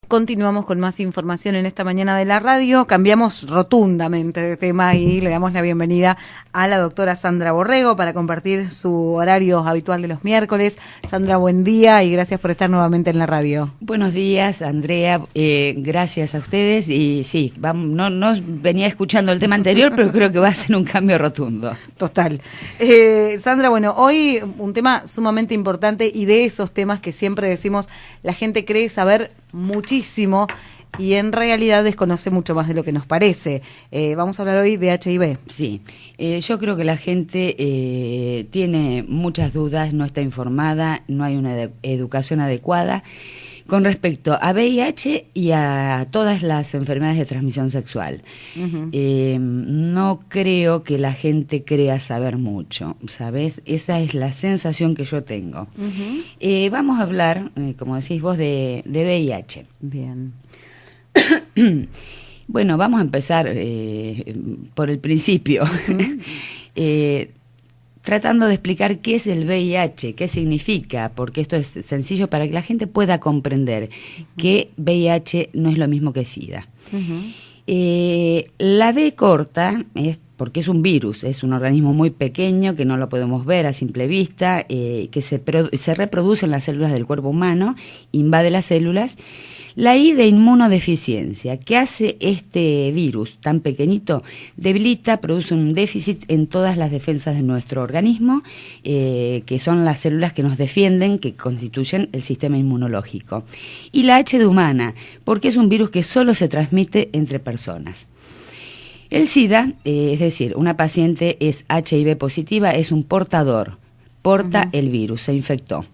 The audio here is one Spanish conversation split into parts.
Continuamos con más información en esta mañana de la radio. Cambiamos rotundamente de tema y le damos la bienvenida a la doctora Sandra Borrego para compartir su horario habitual de los miércoles. Sandra, buen día y gracias por estar nuevamente en la radio. Buenos días, Andrea. Gracias a ustedes. Y sí, no venía escuchando el tema anterior, pero creo que va a ser un cambio rotundo. Total. Sandra, bueno, hoy un tema sumamente importante y de esos temas que siempre decimos, la gente cree saber muchísimo y en realidad desconoce mucho más de lo que nos parece. Vamos a hablar hoy de HIV. Sí, yo creo que la gente tiene muchas dudas, no está informada, no hay una educación adecuada con respecto a VIH y a todas las enfermedades de transmisión sexual. Uh-huh. No creo que la gente crea saber mucho, ¿sabes? Esa es la sensación que yo tengo. Uh-huh. Vamos a hablar, como decís vos, de VIH. Bien. Bueno, vamos a empezar por el principio. Uh-huh. Tratando de explicar qué es el VIH, qué significa, porque esto es sencillo para que la gente pueda comprender que VIH no es lo mismo que SIDA. La V corta es porque es un virus, es un organismo muy pequeño que no lo podemos ver a simple vista, que se reproduce en las células del cuerpo humano, invade las células. La I de inmunodeficiencia, ¿qué hace este virus tan pequeñito? Debilita, produce un déficit en todas las defensas de nuestro organismo, que son las células que nos defienden, que constituyen el sistema inmunológico. Y la H de humana, porque es un virus que solo se transmite entre personas. El SIDA, es decir, una paciente es HIV positiva, es un portador, porta el virus, se infectó.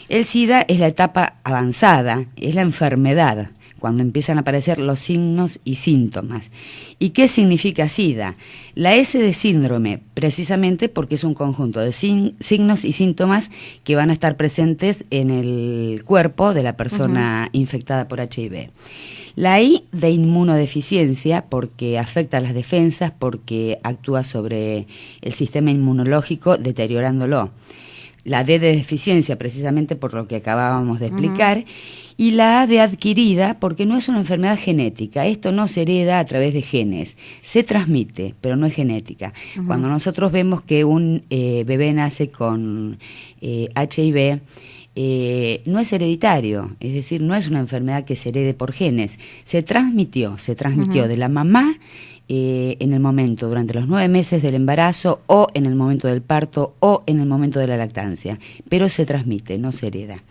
El SIDA es la etapa avanzada, es la enfermedad, cuando empiezan a aparecer los signos y síntomas. ¿Y qué significa SIDA? La S de síndrome, precisamente porque es un conjunto de signos y síntomas que van a estar presentes en el cuerpo de la persona infectada por HIV. La I de inmunodeficiencia, porque afecta a las defensas, porque actúa sobre el sistema inmunológico deteriorándolo. La D de deficiencia, precisamente por lo que acabábamos de explicar, y la A de adquirida, porque no es una enfermedad genética, esto no se hereda a través de genes, se transmite, pero no es genética. Cuando nosotros vemos que un bebé nace con HIV, no es hereditario, es decir, no es una enfermedad que se herede por genes, se transmitió de la mamá en el momento, durante los 9 meses del embarazo o en el momento del parto o en el momento de la lactancia, pero se transmite, no se hereda.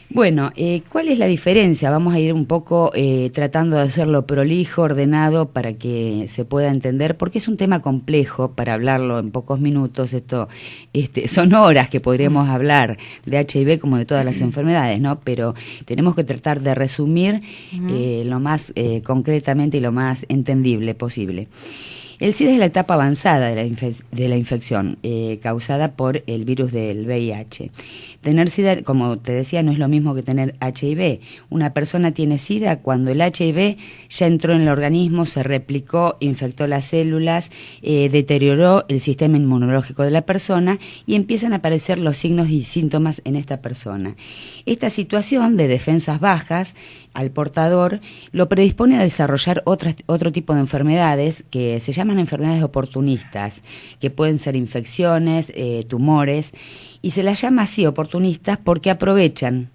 Bueno, ¿cuál es la diferencia? Vamos a ir un poco tratando de hacerlo prolijo, ordenado, para que se pueda entender, porque es un tema complejo para hablarlo en pocos minutos. Esto son horas que podríamos hablar de HIV como de todas las enfermedades, ¿no? Pero tenemos que tratar de resumir lo más concretamente y lo más entendible posible. El SIDA es la etapa avanzada de la infección causada por el virus del VIH. Tener SIDA, como te decía, no es lo mismo que tener HIV. Una persona tiene SIDA cuando el HIV ya entró en el organismo, se replicó, infectó las células, deterioró el sistema inmunológico de la persona y empiezan a aparecer los signos y síntomas en esta persona. Esta situación de defensas bajas al portador lo predispone a desarrollar otro tipo de enfermedades que se llaman enfermedades oportunistas, que pueden ser infecciones, tumores, y se las llama así oportunistas porque aprovechan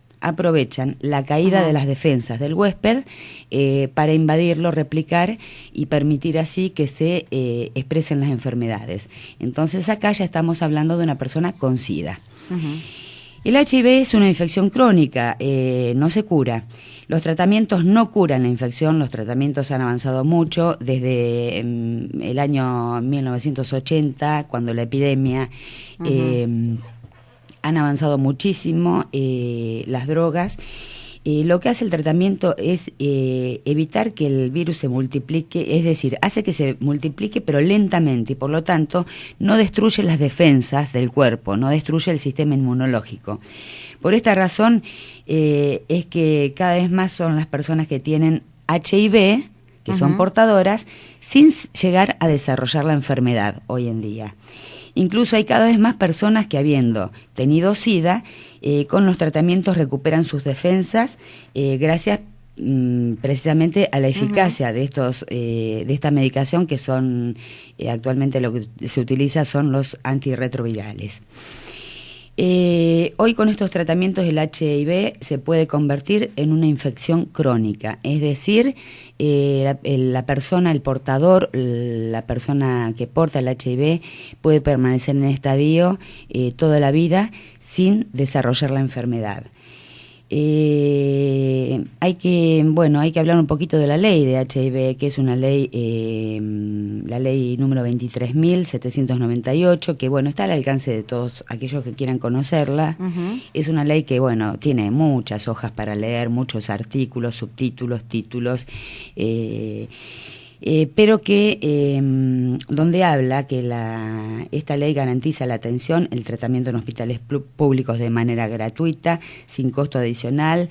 la caída de las defensas del huésped para invadirlo, replicar y permitir así que se expresen las enfermedades. Entonces acá ya estamos hablando de una persona con SIDA. El HIV es una infección crónica, no se cura. Los tratamientos no curan la infección, los tratamientos han avanzado mucho desde el año 1980, cuando la epidemia, han avanzado muchísimo las drogas. Lo que hace el tratamiento es evitar que el virus se multiplique, es decir, hace que se multiplique pero lentamente y por lo tanto no destruye las defensas del cuerpo, no destruye el sistema inmunológico. Por esta razón es que cada vez más son las personas que tienen HIV, que son portadoras, sin llegar a desarrollar la enfermedad hoy en día. Incluso hay cada vez más personas que habiendo tenido SIDA, con los tratamientos recuperan sus defensas gracias precisamente a la eficacia de esta medicación que son actualmente lo que se utiliza son los antirretrovirales. Hoy con estos tratamientos el HIV se puede convertir en una infección crónica, es decir, la persona, el portador, la persona que porta el HIV puede permanecer en estadio toda la vida sin desarrollar la enfermedad. Hay que hablar un poquito de la ley de HIV, que es una ley, la ley número 23.798, que está al alcance de todos aquellos que quieran conocerla. Es una ley que tiene muchas hojas para leer, muchos artículos, subtítulos, títulos, pero que donde habla que esta ley garantiza la atención, el tratamiento en hospitales públicos de manera gratuita, sin costo adicional,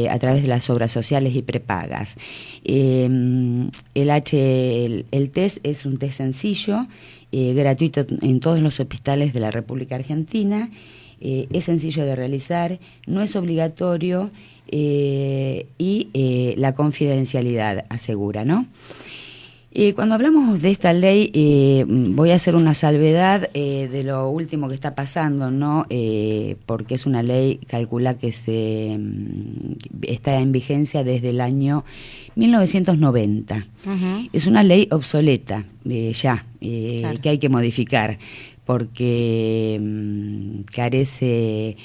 a través de las obras sociales y prepagas. El test es un test sencillo, gratuito en todos los hospitales de la República Argentina, es sencillo de realizar, no es obligatorio y la confidencialidad asegura, ¿no? Cuando hablamos de esta ley, voy a hacer una salvedad de lo último que está pasando, ¿no? Porque es una ley, calcula que está en vigencia desde el año 1990. Es una ley obsoleta, claro, que hay que modificar, porque carece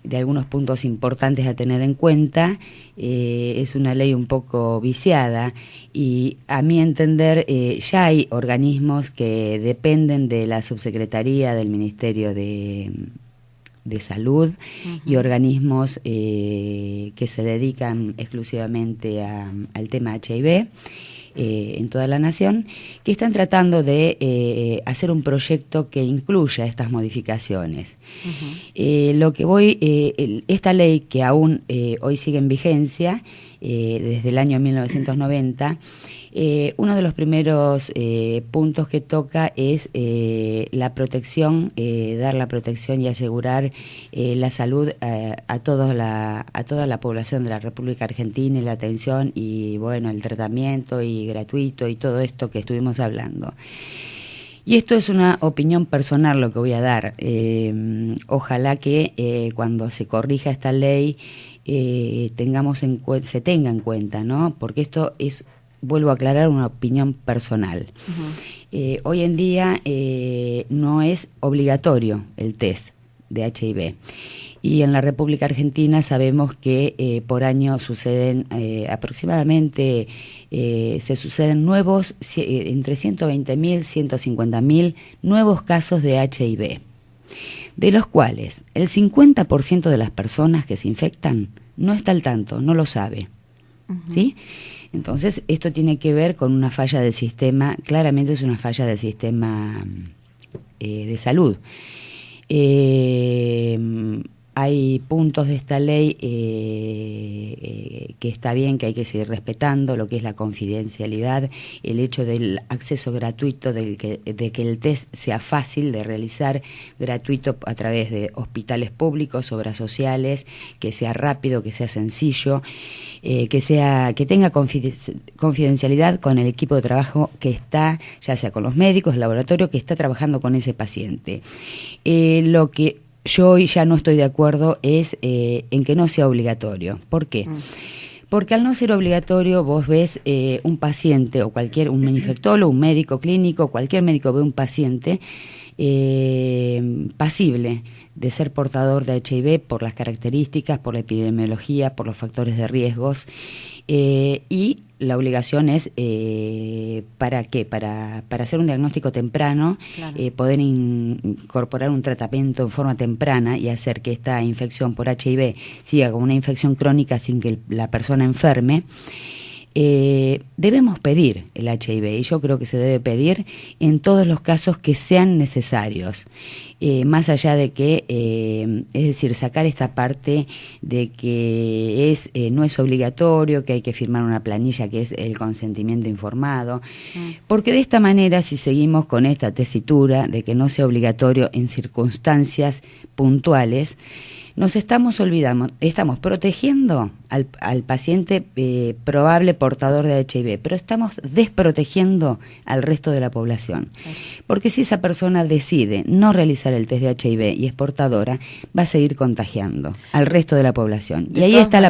de algunos puntos importantes a tener en cuenta. Es una ley un poco viciada y a mi entender ya hay organismos que dependen de la subsecretaría del Ministerio de Salud y organismos que se dedican exclusivamente al tema HIV en toda la nación, que están tratando de hacer un proyecto que incluya estas modificaciones. Esta ley que aún hoy sigue en vigencia, desde el año 1990, uno de los primeros puntos que toca es la protección, dar la protección y asegurar la salud a toda la población de la República Argentina, y la atención y el tratamiento y gratuito y todo esto que estuvimos hablando. Y esto es una opinión personal lo que voy a dar. Ojalá que cuando se corrija esta ley se tenga en cuenta, ¿no? Porque esto es, vuelvo a aclarar, una opinión personal. Hoy en día no es obligatorio el test de HIV. Y en la República Argentina sabemos que por año suceden aproximadamente, se suceden nuevos, entre 120.000 y 150.000 nuevos casos de HIV, de los cuales el 50% de las personas que se infectan no está al tanto, no lo sabe. ¿Sí? Entonces, esto tiene que ver con una falla del sistema, claramente es una falla del sistema de salud. Hay puntos de esta ley que está bien, que hay que seguir respetando, lo que es la confidencialidad, el hecho del acceso gratuito, de que el test sea fácil de realizar, gratuito a través de hospitales públicos, obras sociales, que sea rápido, que sea sencillo, que tenga confidencialidad con el equipo de trabajo que está, ya sea con los médicos, el laboratorio que está trabajando con ese paciente. Lo que yo hoy ya no estoy de acuerdo es en que no sea obligatorio. ¿Por qué? Porque al no ser obligatorio vos ves un paciente o un infectólogo, un médico clínico, cualquier médico ve un paciente pasible de ser portador de HIV por las características, por la epidemiología, por los factores de riesgos, y la obligación es ¿para qué? Para hacer un diagnóstico temprano, claro, poder incorporar un tratamiento en forma temprana y hacer que esta infección por HIV siga como una infección crónica sin que la persona enferme. Debemos pedir el HIV, y yo creo que se debe pedir en todos los casos que sean necesarios, más allá de que, es decir, sacar esta parte de que no es obligatorio, que hay que firmar una planilla que es el consentimiento informado, porque de esta manera, si seguimos con esta tesitura de que no sea obligatorio en circunstancias puntuales, nos estamos olvidando, estamos protegiendo al paciente probable portador de HIV, pero estamos desprotegiendo al resto de la población. Porque si esa persona decide no realizar el test de HIV y es portadora, va a seguir contagiando al resto de la población. Y ahí está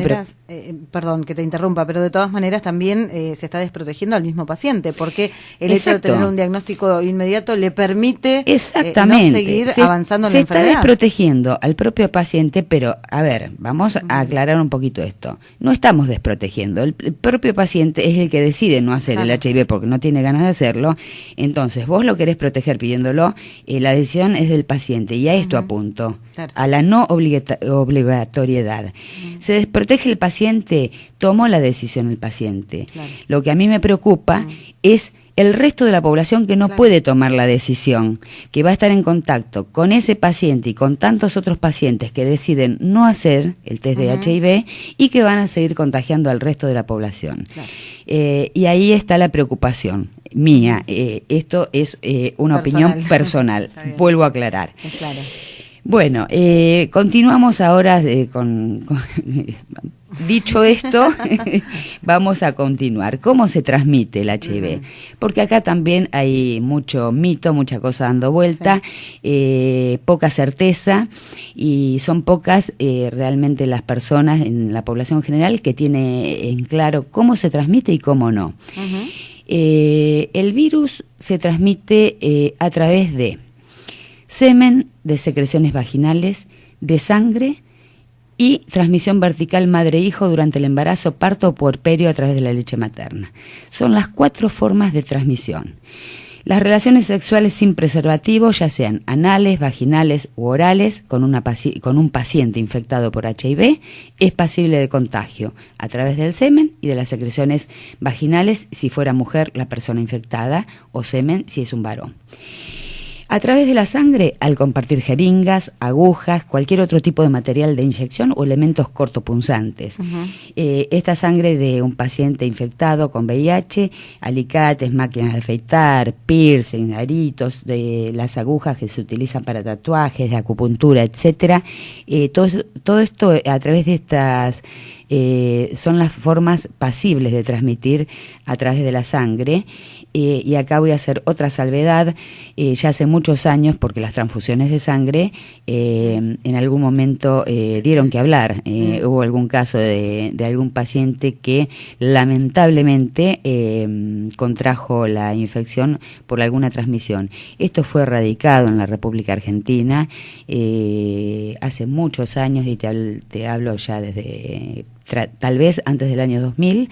perdón que te interrumpa, pero de todas maneras también se está desprotegiendo al mismo paciente, porque el hecho de tener un diagnóstico inmediato le permite no seguir avanzando en la enfermedad. Se está desprotegiendo al propio paciente, pero a ver, vamos a aclarar un poquito esto. No estamos desprotegiendo, el propio paciente es el que decide no hacer el HIV porque no tiene ganas de hacerlo, entonces vos lo querés proteger pidiéndolo, la decisión es del paciente, y a esto apunto, a la no obligatoriedad. Se desprotege el paciente, tomó la decisión el paciente. Lo que a mí me preocupa es el resto de la población que no puede tomar la decisión, que va a estar en contacto con ese paciente y con tantos otros pacientes que deciden no hacer el test de HIV y que van a seguir contagiando al resto de la población. Y ahí está la preocupación mía. Esto es una opinión personal, vuelvo a aclarar. Claro. Bueno, continuamos ahora dicho esto, vamos a continuar. ¿Cómo se transmite el HIV? Porque acá también hay mucho mito, mucha cosa dando vuelta, poca certeza, y son pocas realmente las personas en la población general que tiene en claro cómo se transmite y cómo no. El virus se transmite a través de semen, de secreciones vaginales, de sangre y transmisión vertical madre-hijo durante el embarazo, parto o puerperio a través de la leche materna. Son las 4 formas de transmisión. Las relaciones sexuales sin preservativo, ya sean anales, vaginales u orales, con un paciente infectado por HIV, es pasible de contagio a través del semen y de las secreciones vaginales si fuera mujer la persona infectada, o semen si es un varón. A través de la sangre, al compartir jeringas, agujas, cualquier otro tipo de material de inyección o elementos cortopunzantes. Esta sangre de un paciente infectado con VIH, alicates, máquinas de afeitar, piercing, aritos, de las agujas que se utilizan para tatuajes, de acupuntura, etcétera. Todo esto a través de estas son las formas pasibles de transmitir a través de la sangre. Y acá voy a hacer otra salvedad. Ya hace muchos años, porque las transfusiones de sangre en algún momento dieron que hablar. Hubo algún caso de algún paciente que lamentablemente contrajo la infección por alguna transmisión. Esto fue erradicado en la República Argentina hace muchos años, y te hablo ya desde tal vez antes del año 2000.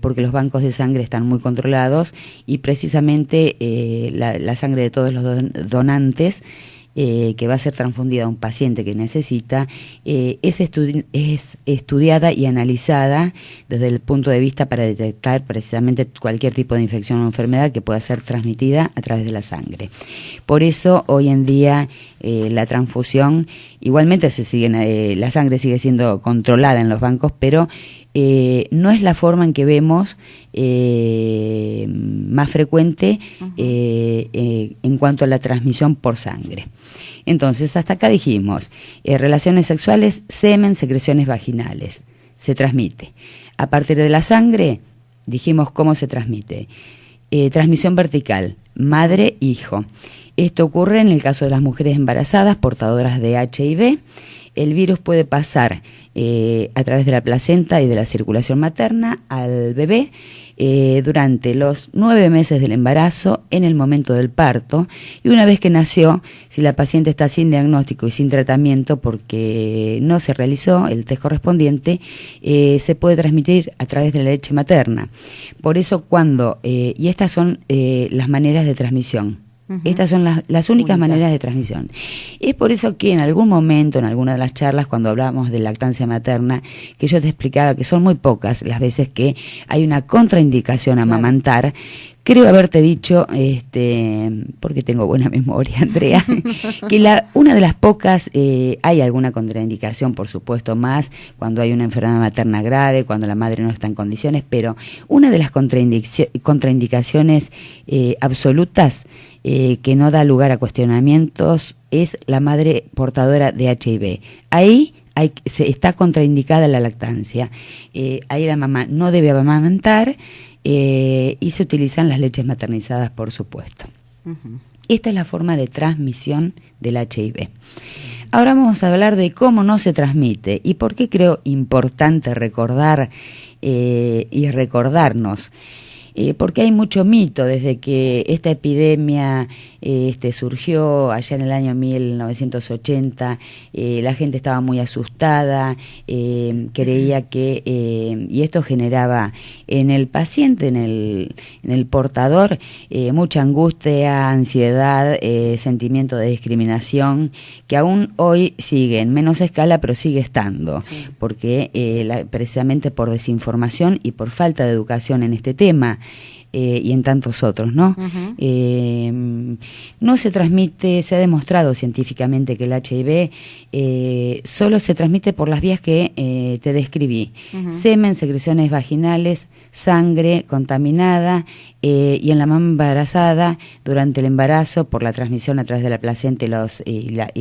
Porque los bancos de sangre están muy controlados, y precisamente la sangre de todos los donantes que va a ser transfundida a un paciente que necesita es estudiada y analizada desde el punto de vista para detectar precisamente cualquier tipo de infección o enfermedad que pueda ser transmitida a través de la sangre. Por eso hoy en día la transfusión, igualmente la sangre sigue siendo controlada en los bancos, pero no es la forma en que vemos más frecuente en cuanto a la transmisión por sangre. Entonces, hasta acá dijimos, relaciones sexuales, semen, secreciones vaginales, se transmite. A partir de la sangre, dijimos cómo se transmite. Transmisión vertical, madre-hijo. Esto ocurre en el caso de las mujeres embarazadas, portadoras de HIV. El virus puede pasar a través de la placenta y de la circulación materna al bebé durante los 9 meses del embarazo, en el momento del parto, y una vez que nació, si la paciente está sin diagnóstico y sin tratamiento porque no se realizó el test correspondiente, se puede transmitir a través de la leche materna. Por eso y estas son las maneras de transmisión. Estas son las únicas maneras de transmisión. Es por eso que en algún momento, en alguna de las charlas, cuando hablábamos de lactancia materna, que yo te explicaba que son muy pocas las veces que hay una contraindicación a amamantar. Creo haberte dicho, porque tengo buena memoria, Andrea, que una de las pocas, hay alguna contraindicación, por supuesto, más cuando hay una enfermedad materna grave, cuando la madre no está en condiciones, pero una de las contraindicaciones absolutas que no da lugar a cuestionamientos es la madre portadora de HIV. Ahí está contraindicada la lactancia. Ahí la mamá no debe amamantar y se utilizan las leches maternizadas, por supuesto. Uh-huh. Esta es la forma de transmisión del HIV. Ahora vamos a hablar de cómo no se transmite y por qué creo importante recordar y recordarnos. Porque hay mucho mito desde que esta epidemia surgió allá en el año 1980, la gente estaba muy asustada, creía que, y esto generaba en el paciente, en el portador, mucha angustia, ansiedad, sentimiento de discriminación, que aún hoy sigue en menos escala, pero sigue estando, sí. Porque precisamente por desinformación y por falta de educación en este tema, y en tantos otros, ¿no? Uh-huh. No se transmite, se ha demostrado científicamente que el HIV solo se transmite por las vías que te describí. Uh-huh. Semen, secreciones vaginales, sangre contaminada y en la mamá embarazada durante el embarazo por la transmisión a través de la placenta y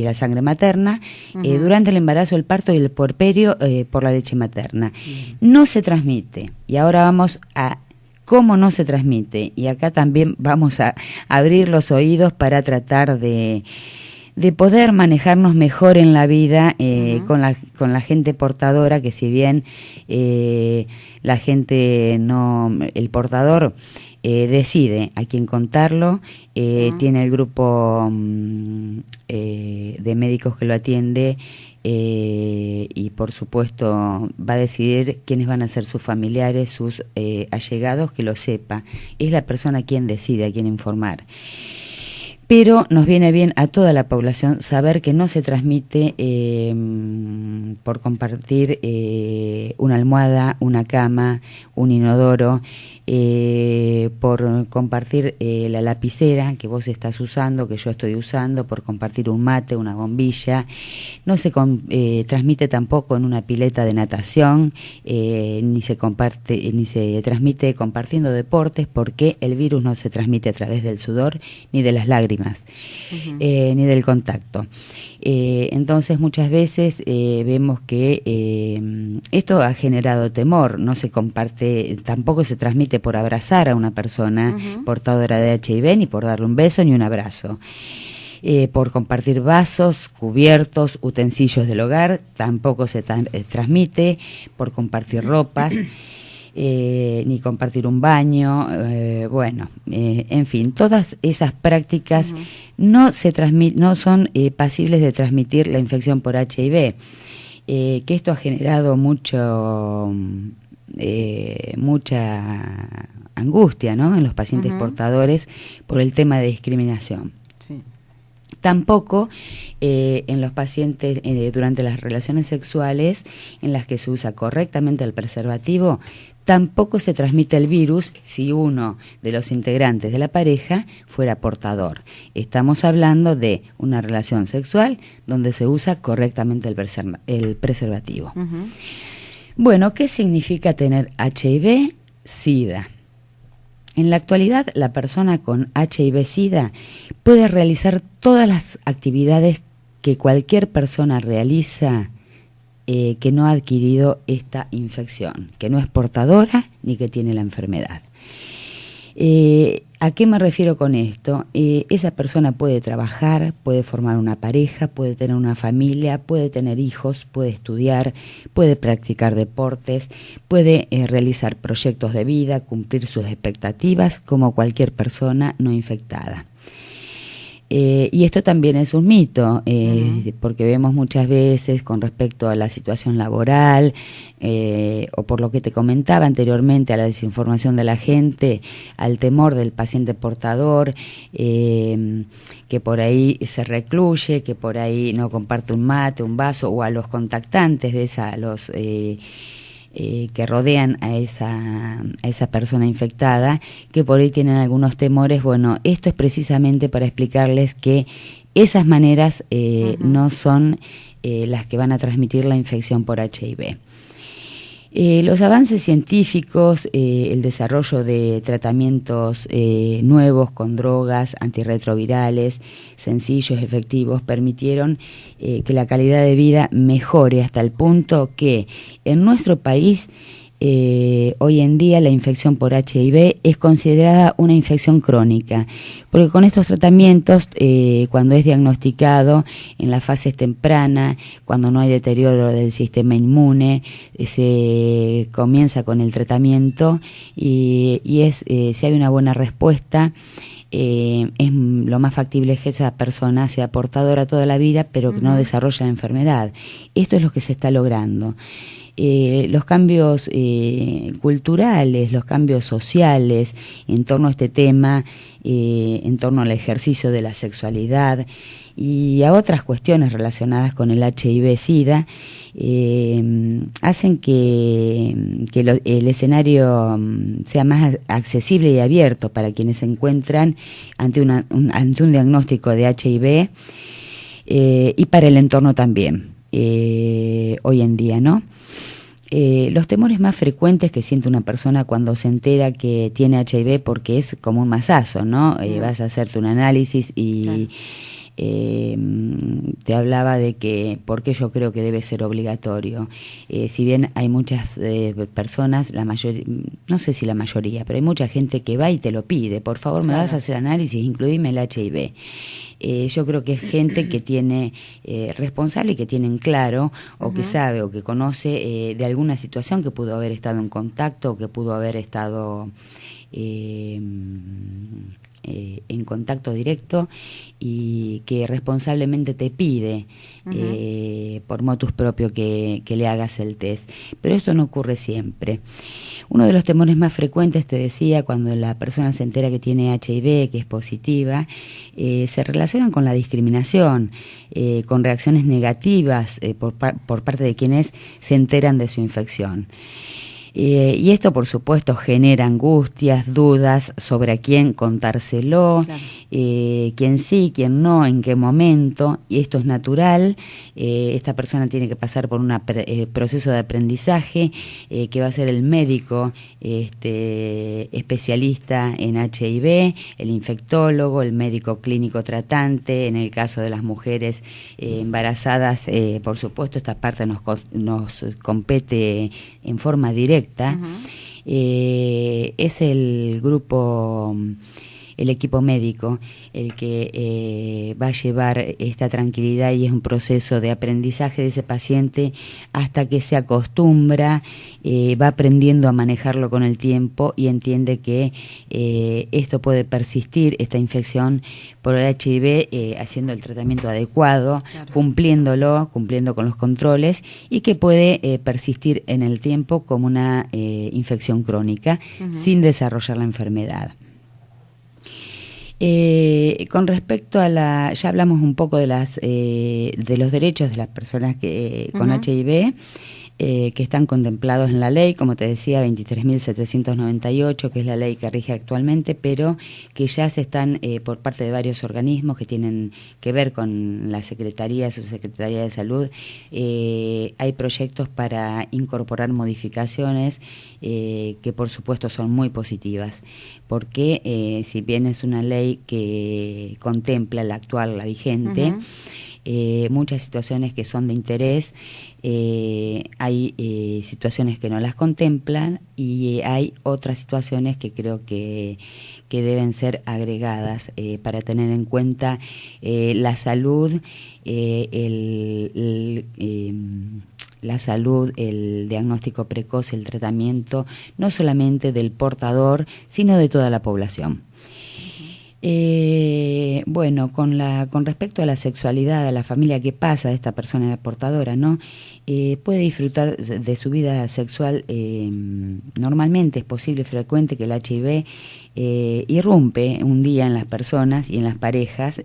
la sangre materna, uh-huh. Durante el embarazo, el parto y el puerperio por la leche materna. Uh-huh. No se transmite. Y ahora vamos a cómo no se transmite, y acá también vamos a abrir los oídos para tratar de poder manejarnos mejor en la vida uh-huh. con la gente portadora, que si bien la gente no, el portador decide a quién contarlo, uh-huh. Tiene el grupo de médicos que lo atiende, y por supuesto va a decidir quiénes van a ser sus familiares, sus allegados, que lo sepa. Es la persona quien decide a quién informar. Pero nos viene bien a toda la población saber que no se transmite por compartir una almohada, una cama, un inodoro, por compartir la lapicera que vos estás usando, que yo estoy usando, por compartir un mate, una bombilla. No se transmite tampoco en una pileta de natación, ni se transmite compartiendo deportes, porque el virus no se transmite a través del sudor ni de las lágrimas. Uh-huh. Ni del contacto. Entonces muchas veces vemos que esto ha generado temor. No se comparte, tampoco se transmite por abrazar a una persona uh-huh. portadora de HIV, ni por darle un beso ni un abrazo. Por compartir vasos, cubiertos, utensilios del hogar, tampoco se transmite. Por compartir ropas, ni compartir un baño, en fin, todas esas prácticas uh-huh. no son pasibles de transmitir la infección por HIV, que esto ha generado mucha angustia, ¿no?, en los pacientes uh-huh. portadores por el tema de discriminación. Sí. Tampoco en los pacientes durante las relaciones sexuales en las que se usa correctamente el preservativo, tampoco se transmite el virus si uno de los integrantes de la pareja fuera portador. Estamos hablando de una relación sexual donde se usa correctamente el preservativo. Uh-huh. Bueno, ¿qué significa tener HIV-Sida? En la actualidad, la persona con HIV-Sida puede realizar todas las actividades que cualquier persona realiza que no ha adquirido esta infección, que no es portadora ni que tiene la enfermedad. ¿A qué me refiero con esto? Esa persona puede trabajar, puede formar una pareja, puede tener una familia, puede tener hijos, puede estudiar, puede practicar deportes, puede realizar proyectos de vida, cumplir sus expectativas como cualquier persona no infectada. Y esto también es un mito, uh-huh. porque vemos muchas veces con respecto a la situación laboral, o por lo que te comentaba anteriormente, a la desinformación de la gente, al temor del paciente portador, que por ahí se recluye, que por ahí no comparte un mate, un vaso, o a los contactantes de los que rodean a esa persona infectada, que por ahí tienen algunos temores. Bueno, esto es precisamente para explicarles que esas maneras uh-huh. no son las que van a transmitir la infección por HIV. Los avances científicos, el desarrollo de tratamientos nuevos con drogas antirretrovirales, sencillos, efectivos, permitieron que la calidad de vida mejore hasta el punto que en nuestro país hoy en día la infección por HIV es considerada una infección crónica, porque con estos tratamientos, cuando es diagnosticado en las fases tempranas, cuando no hay deterioro del sistema inmune, se comienza con el tratamiento y si hay una buena respuesta, es lo más factible es que esa persona sea portadora toda la vida, pero que no desarrolle la enfermedad. Esto es lo que se está logrando. Los cambios culturales, los cambios sociales en torno a este tema, en torno al ejercicio de la sexualidad y a otras cuestiones relacionadas con el HIV-Sida, hacen que el escenario sea más accesible y abierto para quienes se encuentran ante un diagnóstico de HIV y para el entorno también, hoy en día, ¿no? Los temores más frecuentes que siente una persona cuando se entera que tiene HIV, porque es como un mazazo, ¿no? Vas a hacerte un análisis y claro. Te hablaba de que, porque yo creo que debe ser obligatorio. Si bien hay muchas personas, la mayoría, no sé si la mayoría, pero hay mucha gente que va y te lo pide, por favor, me vas a hacer análisis, incluime el HIV. Yo creo que es gente que tiene responsable y que tienen claro o que sabe o que conoce de alguna situación que pudo haber estado en contacto o que pudo haber estado en contacto directo y que responsablemente te pide por motus propio que le hagas el test. Pero esto no ocurre siempre. Uno de los temores más frecuentes, te decía, cuando la persona se entera que tiene HIV, que es positiva, se relacionan con la discriminación, con reacciones negativas por parte de quienes se enteran de su infección. Y esto, por supuesto, genera angustias, dudas sobre a quién contárselo, claro. Quién sí, quién no, en qué momento, y esto es natural. Esta persona tiene que pasar por un proceso de aprendizaje que va a ser el médico especialista en HIV, el infectólogo, el médico clínico tratante. En el caso de las mujeres embarazadas, por supuesto, esta parte nos compete en forma directa. Es el grupo, el equipo médico, el que va a llevar esta tranquilidad, y es un proceso de aprendizaje de ese paciente hasta que se acostumbra, va aprendiendo a manejarlo con el tiempo y entiende que esto puede persistir, esta infección por el HIV, haciendo el tratamiento adecuado, claro. cumpliendo con los controles, y que puede persistir en el tiempo como una infección crónica sin desarrollar la enfermedad. Con respecto a ya hablamos un poco de los derechos de las personas con HIV, que están contemplados en la ley, como te decía, 23.798, que es la ley que rige actualmente, pero que ya se están, por parte de varios organismos que tienen que ver con la Secretaría, Subsecretaría de Salud, hay proyectos para incorporar modificaciones que por supuesto son muy positivas, porque si bien es una ley que contempla la actual, la vigente, muchas situaciones que son de interés, hay situaciones que no las contemplan, y hay otras situaciones que creo que deben ser agregadas para tener en cuenta la salud, la salud, el diagnóstico precoz, el tratamiento, no solamente del portador, sino de toda la población. Bueno, con respecto a la sexualidad, a la familia que pasa de esta persona portadora, ¿no? Puede disfrutar de su vida sexual normalmente. Es posible, frecuente, que el HIV irrumpe un día en las personas y en las parejas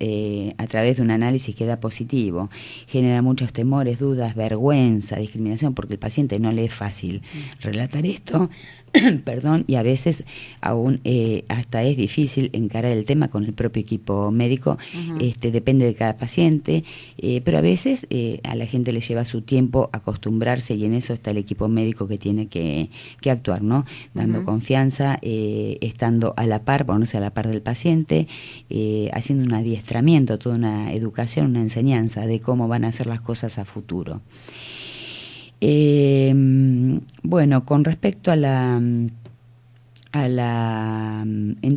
a través de un análisis que da positivo. Genera muchos temores, dudas, vergüenza, discriminación, porque el paciente no le es fácil relatar esto. perdón, y a veces aún hasta es difícil encarar el tema con el propio equipo médico. Depende de cada paciente, pero a veces a la gente le lleva su tiempo acostumbrarse, y en eso está el equipo médico que tiene que actuar, ¿no? Dando confianza, estando a la par, ponerse a la par del paciente, haciendo un adiestramiento, toda una educación, una enseñanza de cómo van a ser las cosas a futuro. Bueno, con respecto en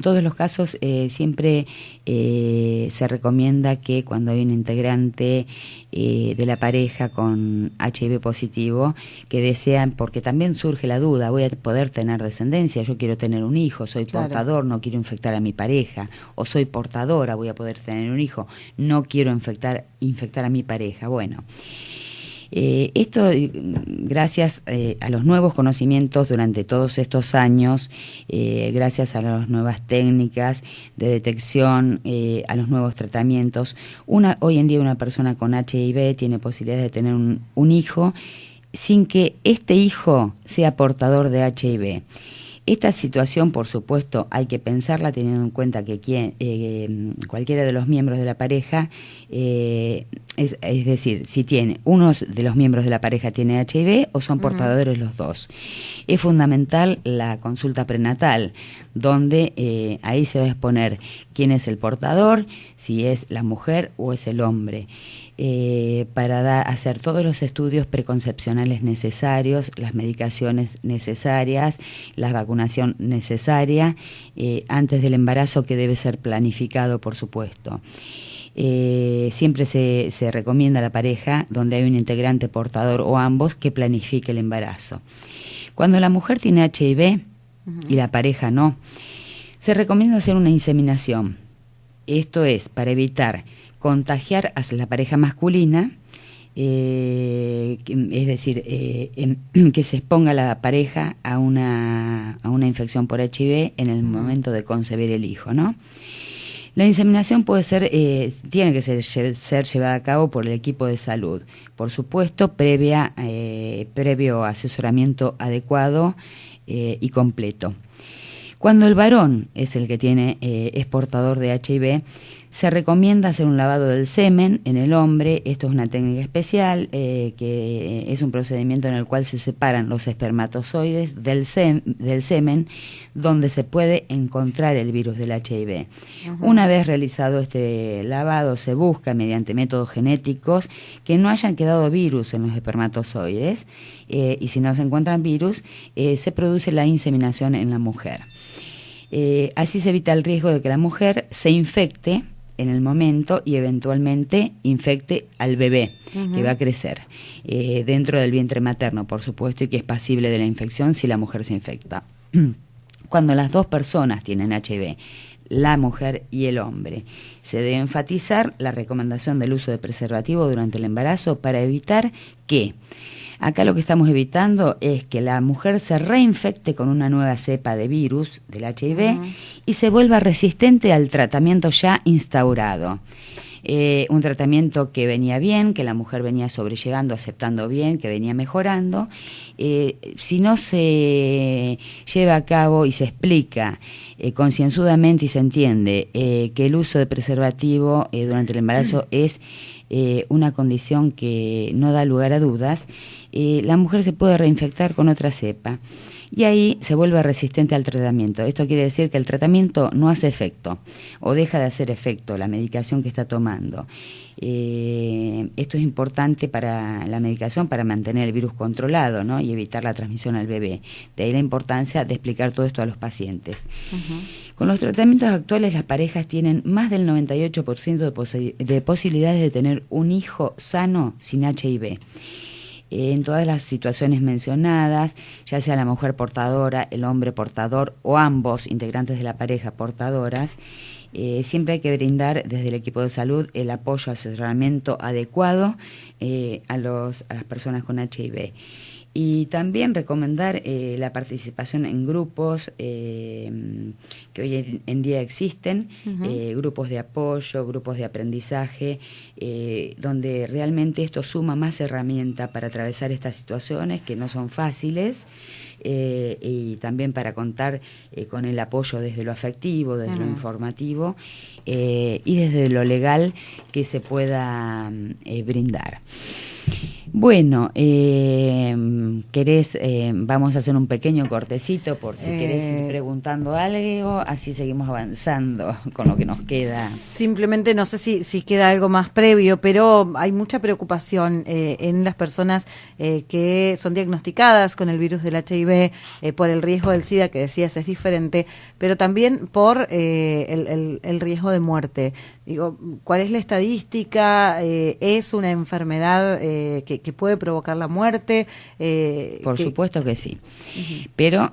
todos los casos siempre se recomienda que cuando hay un integrante de la pareja con HIV positivo, que desean, porque también surge la duda, voy a poder tener descendencia, yo quiero tener un hijo, soy portador, no quiero infectar a mi pareja, o soy portadora, voy a poder tener un hijo, no quiero infectar a mi pareja. Bueno, esto gracias a los nuevos conocimientos durante todos estos años, gracias a las nuevas técnicas de detección, a los nuevos tratamientos. Hoy en día una persona con HIV tiene posibilidades de tener un hijo sin que este hijo sea portador de HIV. Esta situación, por supuesto, hay que pensarla teniendo en cuenta que cualquiera de los miembros de la pareja, es decir, si uno de los miembros de la pareja tiene HIV o son portadores los dos. Es fundamental la consulta prenatal, donde ahí se va a exponer quién es el portador, si es la mujer o es el hombre. Para hacer todos los estudios preconcepcionales necesarios, las medicaciones necesarias, la vacunación necesaria, antes del embarazo, que debe ser planificado, por supuesto. Siempre se recomienda a la pareja, donde hay un integrante portador o ambos, que planifique el embarazo. Cuando la mujer tiene HIV y la pareja no, se recomienda hacer una inseminación. Esto es para evitar contagiar a la pareja masculina, es decir, que se exponga la pareja a una infección por HIV en el momento de concebir el hijo, ¿no? La inseminación tiene que ser llevada a cabo por el equipo de salud, por supuesto, previo asesoramiento adecuado y completo. Cuando el varón es el que es portador de HIV, se recomienda hacer un lavado del semen en el hombre. Esto es una técnica especial, que es un procedimiento en el cual se separan los espermatozoides del semen, donde se puede encontrar el virus del HIV. Una vez realizado este lavado, se busca mediante métodos genéticos que no hayan quedado virus en los espermatozoides, y si no se encuentran virus, se produce la inseminación en la mujer. Así se evita el riesgo de que la mujer se infecte en el momento y eventualmente infecte al bebé que va a crecer dentro del vientre materno, por supuesto, y que es pasible de la infección si la mujer se infecta. Cuando las dos personas tienen HIV, la mujer y el hombre, se debe enfatizar la recomendación del uso de preservativo durante el embarazo para evitar que... Acá lo que estamos evitando es que la mujer se reinfecte con una nueva cepa de virus del HIV y se vuelva resistente al tratamiento ya instaurado. Un tratamiento que venía bien, que la mujer venía sobrellevando, aceptando bien, que venía mejorando. Si no se lleva a cabo y se explica concienzudamente y se entiende que el uso de preservativo durante el embarazo es una condición que no da lugar a dudas, la mujer se puede reinfectar con otra cepa y ahí se vuelve resistente al tratamiento. Esto quiere decir que el tratamiento no hace efecto o deja de hacer efecto la medicación que está tomando. Esto es importante para la medicación, para mantener el virus controlado, ¿no? Y evitar la transmisión al bebé. De ahí la importancia de explicar todo esto a los pacientes. Con los tratamientos actuales, las parejas tienen más del 98% de posibilidades de tener un hijo sano sin HIV. En todas las situaciones mencionadas, ya sea la mujer portadora, el hombre portador o ambos integrantes de la pareja portadoras, siempre hay que brindar desde el equipo de salud el apoyo, asesoramiento adecuado a las personas con HIV. Y también recomendar la participación en grupos que hoy en día existen, grupos de apoyo, grupos de aprendizaje, donde realmente esto suma más herramienta para atravesar estas situaciones que no son fáciles, y también para contar con el apoyo desde lo afectivo, desde lo informativo y desde lo legal que se pueda brindar. Bueno, vamos a hacer un pequeño cortecito por si querés ir preguntando algo, así seguimos avanzando con lo que nos queda. Simplemente no sé si queda algo más previo, pero hay mucha preocupación en las personas que son diagnosticadas con el virus del HIV por el riesgo del SIDA, que decías es diferente, pero también por el riesgo de muerte. Digo, ¿cuál es la estadística? ¿Es una enfermedad que puede provocar la muerte? Por supuesto que sí, pero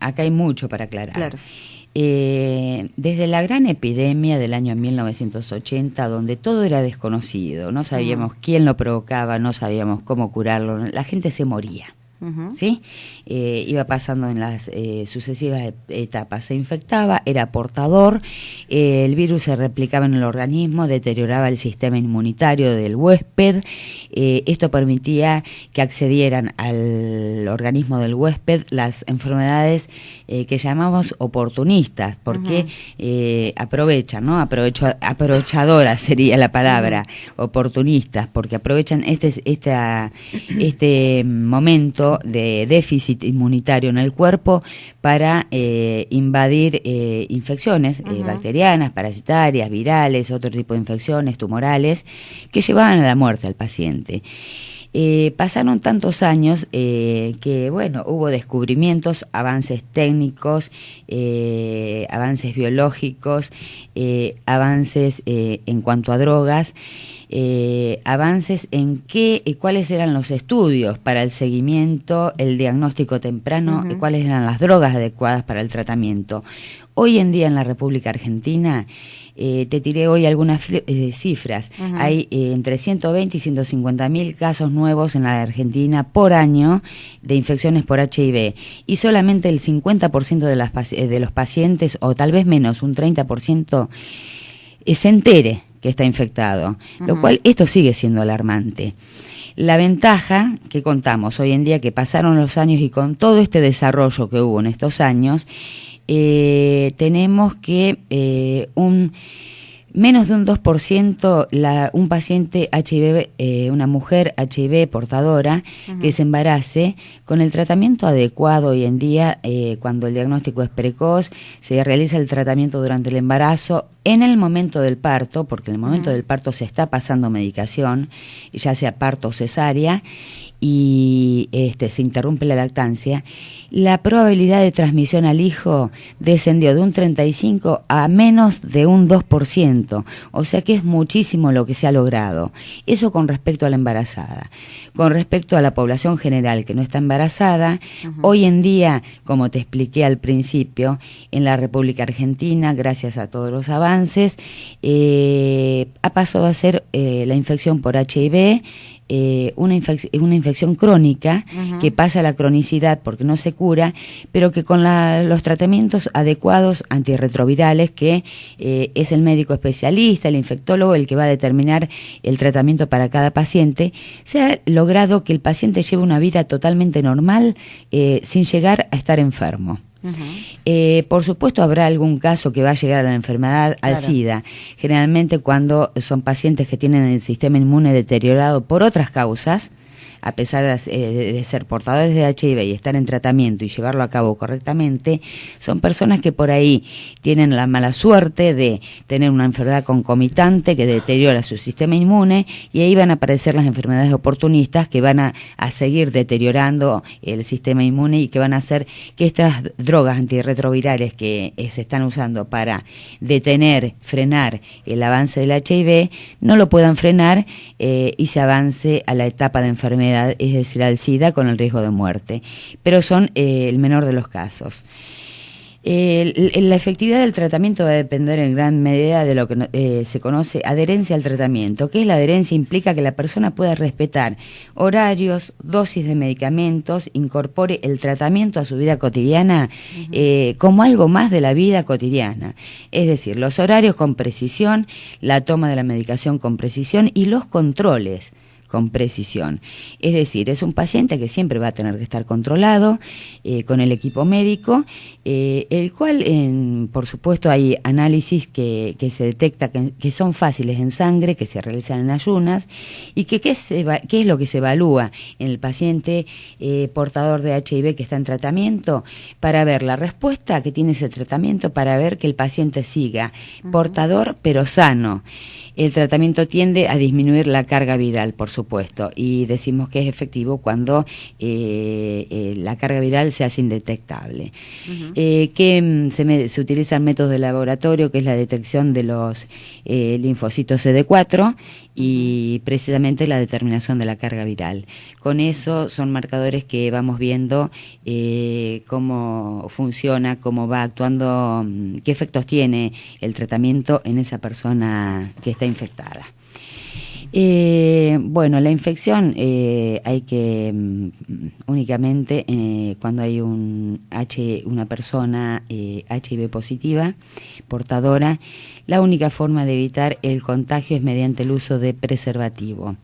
acá hay mucho para aclarar. Claro. Desde la gran epidemia del año 1980, donde todo era desconocido, no sabíamos quién lo provocaba, no sabíamos cómo curarlo, la gente se moría. ¿Sí? Iba pasando en las sucesivas etapas, se infectaba, era portador, el virus se replicaba en el organismo, deterioraba el sistema inmunitario del huésped, esto permitía que accedieran al organismo del huésped las enfermedades que llamamos oportunistas, porque aprovechan, ¿no? Aprovechadora sería la palabra, oportunistas, porque aprovechan este momento de déficit inmunitario en el cuerpo para invadir infecciones bacterianas, parasitarias, virales, otro tipo de infecciones, tumorales, que llevaban a la muerte al paciente. Pasaron tantos años que, bueno, hubo descubrimientos, avances técnicos, avances biológicos, avances en cuanto a drogas, avances en cuáles eran los estudios para el seguimiento, el diagnóstico temprano, y cuáles eran las drogas adecuadas para el tratamiento. Hoy en día en la República Argentina, te tiré hoy algunas cifras, hay entre 120 y 150.000 casos nuevos en la Argentina por año de infecciones por HIV, y solamente el 50% de los pacientes, o tal vez menos, un 30%, se entere que está infectado, lo cual esto sigue siendo alarmante. La ventaja que contamos hoy en día, que pasaron los años y con todo este desarrollo que hubo en estos años, tenemos que menos de un 2% un paciente HIV, una mujer HIV portadora que se embarace, con el tratamiento adecuado hoy en día, cuando el diagnóstico es precoz, se realiza el tratamiento durante el embarazo, en el momento del parto, porque en el momento del parto se está pasando medicación, ya sea parto o cesárea, y se interrumpe la lactancia, la probabilidad de transmisión al hijo descendió de un 35% a menos de un 2%, o sea que es muchísimo lo que se ha logrado. Eso con respecto a la embarazada. Con respecto a la población general que no está embarazada, hoy en día, como te expliqué al principio, en la República Argentina, gracias a todos los avances, ha pasado a ser la infección por HIV, una infección crónica que pasa a la cronicidad porque no se cura, pero que con los tratamientos adecuados antirretrovirales, que es el médico especialista, el infectólogo, el que va a determinar el tratamiento para cada paciente, se ha logrado que el paciente lleve una vida totalmente normal sin llegar a estar enfermo. Por supuesto habrá algún caso que va a llegar a la enfermedad, al SIDA, generalmente cuando son pacientes que tienen el sistema inmune deteriorado por otras causas, a pesar de ser portadores de HIV y estar en tratamiento y llevarlo a cabo correctamente, son personas que por ahí tienen la mala suerte de tener una enfermedad concomitante que deteriora su sistema inmune, y ahí van a aparecer las enfermedades oportunistas que van a seguir deteriorando el sistema inmune y que van a hacer que estas drogas antirretrovirales que se están usando para frenar el avance del HIV, no lo puedan frenar y se avance a la etapa de enfermedad, es decir, al SIDA, con el riesgo de muerte, pero son el menor de los casos. La efectividad del tratamiento va a depender en gran medida de lo que se conoce adherencia al tratamiento. ¿Qué es la adherencia? Implica que la persona pueda respetar horarios, dosis de medicamentos, incorpore el tratamiento a su vida cotidiana como algo más de la vida cotidiana. Es decir, los horarios con precisión, la toma de la medicación con precisión y los controles con precisión. Es decir, es un paciente que siempre va a tener que estar controlado con el equipo médico, el cual, por supuesto, hay análisis que se detecta que son fáciles en sangre, que se realizan en ayunas, y qué es lo que se evalúa en el paciente portador de HIV que está en tratamiento, para ver la respuesta que tiene ese tratamiento, para ver que el paciente siga portador pero sano. El tratamiento tiende a disminuir la carga viral, por supuesto, y decimos que es efectivo cuando la carga viral se hace indetectable. Se utilizan métodos de laboratorio, que es la detección de los linfocitos CD4 y precisamente la determinación de la carga viral. Con eso son marcadores que vamos viendo cómo funciona, cómo va actuando, qué efectos tiene el tratamiento en esa persona que está infectada. Bueno, la infección hay que únicamente cuando hay una persona HIV positiva, portadora, la única forma de evitar el contagio es mediante el uso de preservativo.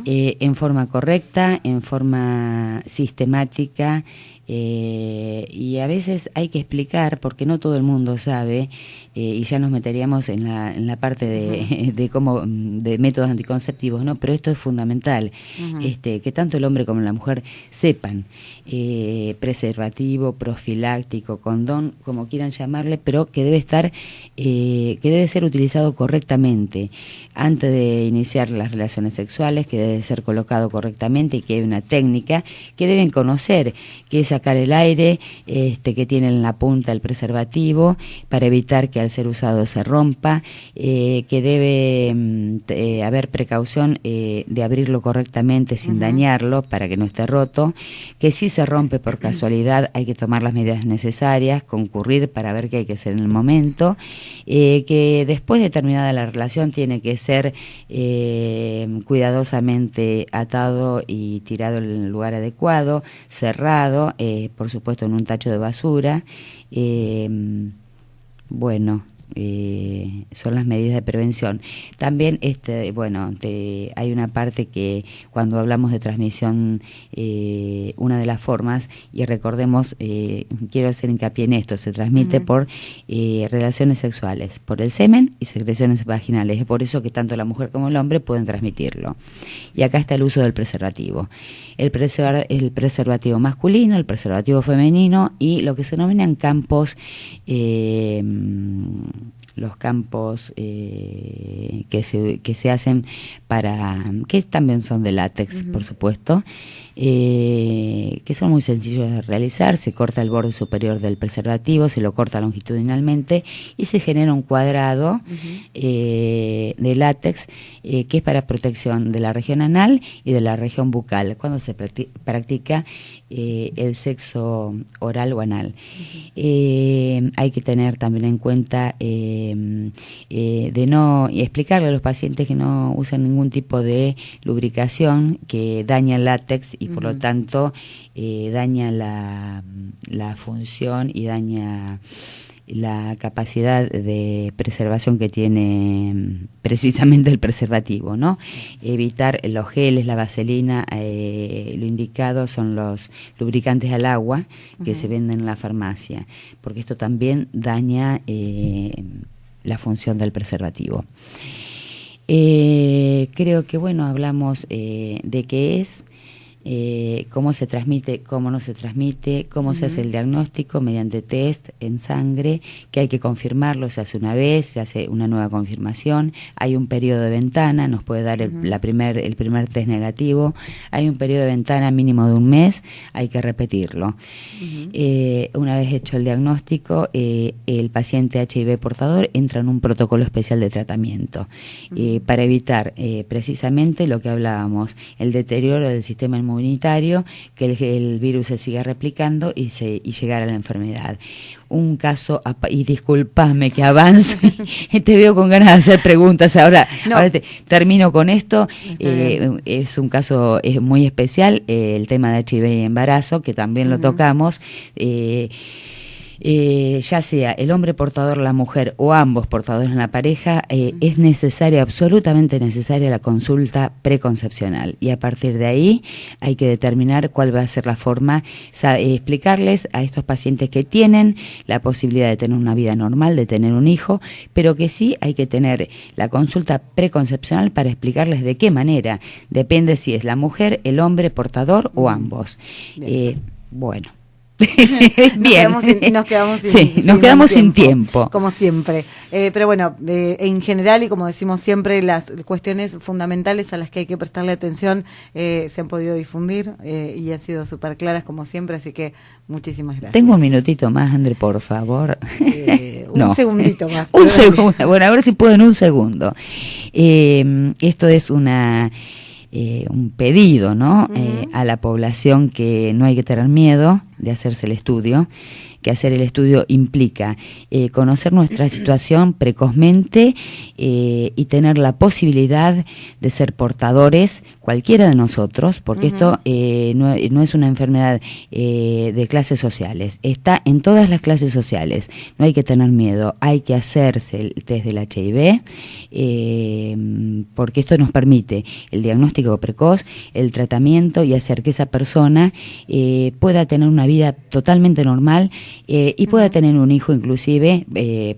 En forma correcta, en forma sistemática, y a veces hay que explicar, porque no todo el mundo sabe, y ya nos meteríamos en la parte de métodos anticonceptivos, ¿no? Pero esto es fundamental, que tanto el hombre como la mujer sepan preservativo, profiláctico, condón, como quieran llamarle, pero que debe ser utilizado correctamente antes de iniciar las relaciones sexuales, que debe ser colocado correctamente y que hay una técnica que deben conocer, que es sacar el aire que tiene en la punta el preservativo para evitar que al ser usado se rompa, que debe haber precaución de abrirlo correctamente sin dañarlo para que no esté roto, que si se rompe por casualidad hay que tomar las medidas necesarias, concurrir para ver qué hay que hacer en el momento, que después de terminada la relación tiene que ser cuidadosamente atado y tirado en el lugar adecuado, cerrado, por supuesto en un tacho de basura. Son las medidas de prevención. También hay una parte que cuando hablamos de transmisión, una de las formas, y recordemos, quiero hacer hincapié en esto, se transmite por relaciones sexuales, por el semen y secreciones vaginales. Es por eso que tanto la mujer como el hombre pueden transmitirlo. Y acá está el uso del preservativo. El preservativo masculino, el preservativo femenino y lo que se denominan campos, los campos que se hacen que también son de látex, por supuesto, que son muy sencillos de realizar. Se corta el borde superior del preservativo, se lo corta longitudinalmente y se genera un cuadrado de látex que es para protección de la región anal y de la región bucal cuando se practica el sexo oral o anal. Hay que tener también en cuenta de no explicarle a los pacientes que no usen ningún tipo de lubricación que daña el látex y por lo tanto daña la función y daña la capacidad de preservación que tiene precisamente el preservativo, ¿no? Evitar los geles, la vaselina, lo indicado son los lubricantes al agua que se venden en la farmacia, porque esto también daña la función del preservativo. Creo que, hablamos de qué es, cómo se transmite, cómo no se transmite, cómo se hace el diagnóstico mediante test en sangre, que hay que confirmarlo, se hace una vez, se hace una nueva confirmación, hay un periodo de ventana, nos puede dar el primer test negativo, hay un periodo de ventana mínimo de un mes, hay que repetirlo. Una vez hecho el diagnóstico, el paciente HIV portador entra en un protocolo especial de tratamiento para evitar precisamente lo que hablábamos, el deterioro del sistema inmunitario, que el virus se siga replicando y llegar a la enfermedad. Un caso, y discúlpame que avanzo, te veo con ganas de hacer preguntas, ahora termino con esto. Es un caso muy especial, el tema de HIV y embarazo, que también lo tocamos. ya sea el hombre portador, la mujer o ambos portadores en la pareja, es necesaria, absolutamente necesaria la consulta preconcepcional, y a partir de ahí hay que determinar cuál va a ser la forma, explicarles a estos pacientes que tienen la posibilidad de tener una vida normal, de tener un hijo, pero que sí hay que tener la consulta preconcepcional para explicarles de qué manera, depende si es la mujer, el hombre portador o ambos. Bueno. Bien. Nos quedamos sin tiempo. Como siempre. Pero bueno, en general, y como decimos siempre, las cuestiones fundamentales a las que hay que prestarle atención se han podido difundir y han sido súper claras como siempre, así que muchísimas gracias. Tengo un minutito más, André, por favor. Un segundito más. Un segundo. Bueno, a ver si puedo en un segundo. Esto es un pedido, ¿no? A la población, que no hay que tener miedo de hacerse el estudio, que hacer el estudio implica conocer nuestra situación precozmente y tener la posibilidad de ser portadores, cualquiera de nosotros, porque esto no es una enfermedad de clases sociales, está en todas las clases sociales, no hay que tener miedo, hay que hacerse el test del HIV, porque esto nos permite el diagnóstico precoz, el tratamiento y hacer que esa persona pueda tener una vida totalmente normal y pueda tener un hijo, inclusive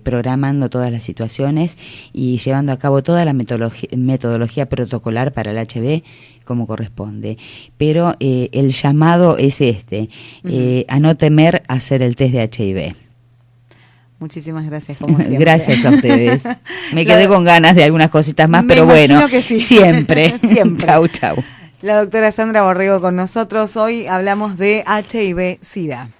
programando todas las situaciones y llevando a cabo toda la metodología protocolar para el HIV como corresponde. Pero el llamado es a no temer hacer el test de HIV. Muchísimas gracias, como siempre. Gracias a ustedes. Me quedé con ganas de algunas cositas más, pero bueno, que sí. Siempre. Siempre. Chau. La doctora Sandra Borrego con nosotros. Hoy hablamos de HIV-Sida.